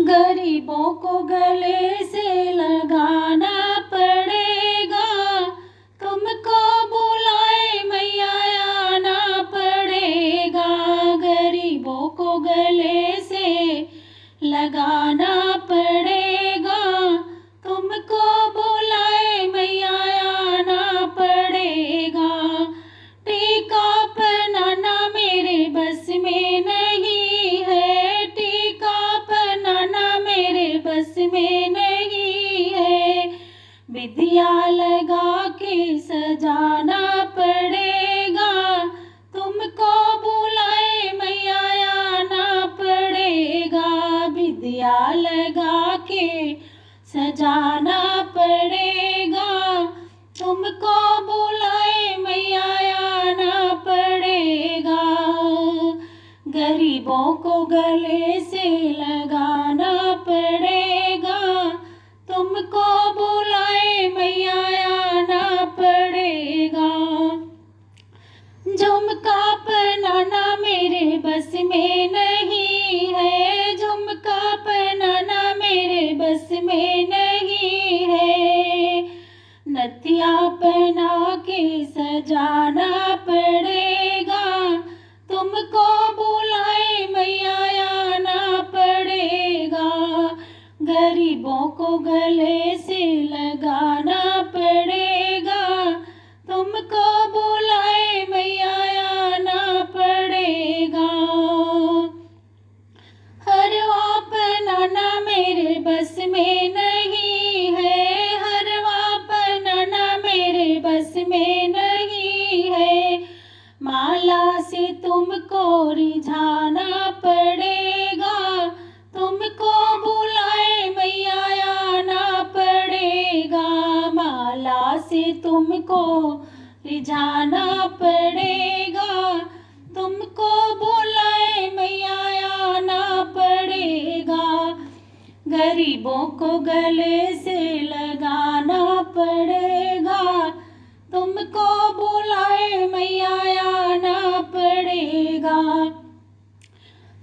गरीबों को गले से लगाना पड़ेगा, तुमको बुलाए मैया आना पड़ेगा। गरीबों को गले से लगाना पड़ेगा, तुमको बुलाए मैया आना पड़ेगा। टीका पहनाना मेरे बस में नहीं है, टीका पहनाना मेरे बस में नहीं है। विधिया लगा के सजाना पड़ेगा, तुमको बुलाए मैया आना पड़ेगा। विधिया लगा के सजाना पड़ेगा, तुमको बुलाए मैया आना पड़ेगा। गरीबों को गले से लगाना पड़ेगा, तुमको बुलाए मैया आना पड़ेगा। झुमका पहनाना मेरे बस में नहीं है, झुमका पहनाना मेरे बस में नहीं है। नथिया पहना के सजाना पड़ेगा, तुमको बुलाए मैया आना पड़ेगा। गरीबों को गले से लगाना पड़ेगा, तुमको बुलाए मैया आना पड़ेगा। हरवा पहनाना मेरे बस में नहीं है, हरवा पहनाना मेरे बस में नहीं है। माला से तुमको रिझाना पड़ेगा, तुमको बुलाए मैया आना पड़ेगा। माला से तुमको रिझाना पड़ेगा, तुमको बुलाए मैया आना पड़ेगा। गरीबों को गले से लगाना पड़ेगा, तुमको बुलाए मैया आना पड़ेगा।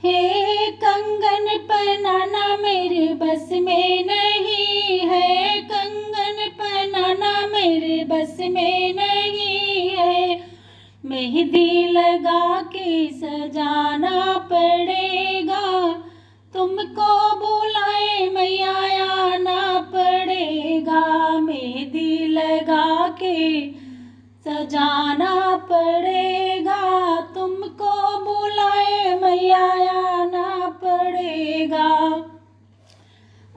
हे कंगन पहनाना मेरे बस में नहीं है, कंगन पहनाना मेरे बस में नहीं है। मेहंदी लगा के सजाना पड़ेगा, तुमको बुलाए मैया आना पड़ेगा। मेहंदी लगा के सजाना पड़ेगा, तुमको बुलाए मैया आना पड़ेगा।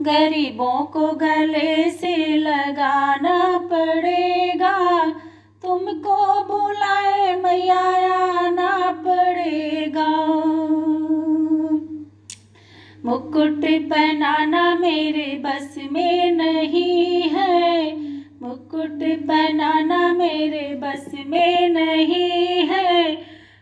गरीबों को गले से लगाना पड़ेगा, तुमको बुलाए मैया आना पड़ेगा। मुकुट पहनाना मेरे बस में नहीं है, मुकुट पहनाना मेरे बस में नहीं है।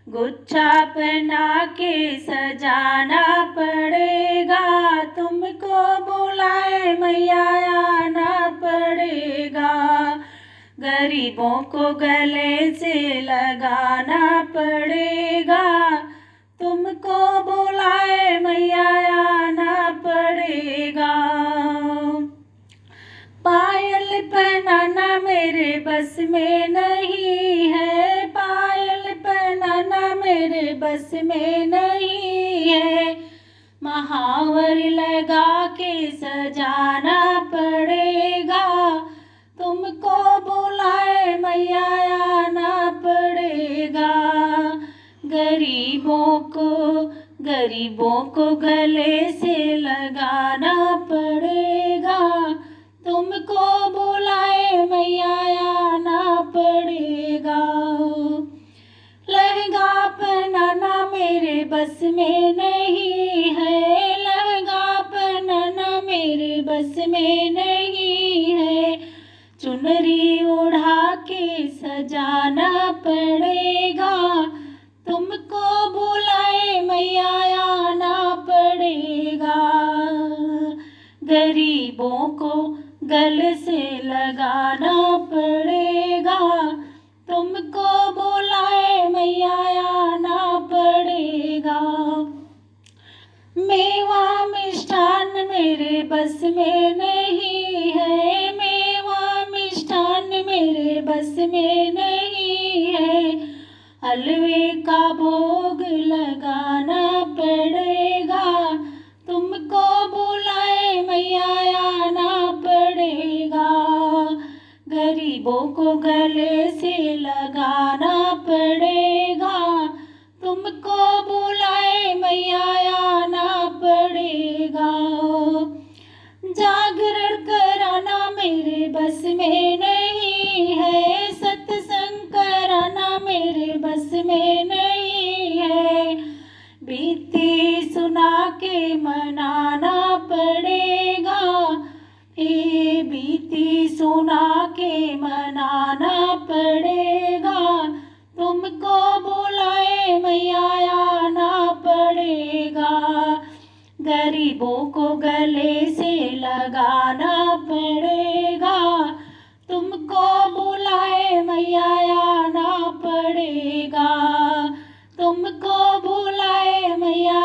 गुच्छा पहना के सजाना पड़ेगा, तुमको बुलाए मैया आना पड़ेगा। गरीबों को गले से लगाना पड़ेगा, तुमको बुलाए मैया आना पड़ेगा। पायल पहनाना मेरे बस में नहीं है, पायल पहनाना मेरे बस में नहीं है। महावर लगा के सजाना पड़ेगा, तुमको बुलाए मैया आना पड़ेगा। गरीबों को गले से लगाना पड़ेगा, तुमको बुलाए मैया आना पड़ेगा। लहंगा पहनाना मेरे बस में नहीं है, लहंगा पहनाना मेरे बस में नहीं है। चुनरी ओढ़ा के सजाना पड़ेगा, तुमको बुलाए मैया आना पड़ेगा। गरीबों को गले से लगाना पड़ेगा, तुमको बुलाए मैया आना पड़ेगा। मेवा मिष्ठान में बस में नहीं है, मेवा मिष्ठान मेरे बस में नहीं है। हलवे का भोग लगाना पड़ेगा, तुमको बुलाए मैया आना पड़ेगा। गरीबों को गले से लगाना पड़ेगा, तुमको बुलाए मैया आना पड़ेगा। जागरण कराना मेरे बस में नहीं है, सत्संग कराना मेरे बस में नहीं है। बीती सुना के मनाना पड़ेगा, ये बीती सुना के मनाना पड़ेगा, तुमको बुलाए मैया आना पड़ेगा। गरीबों को गले से लगाना पड़ेगा, तुमको बुलाए मैया आना पड़ेगा, तुमको बुलाए मैया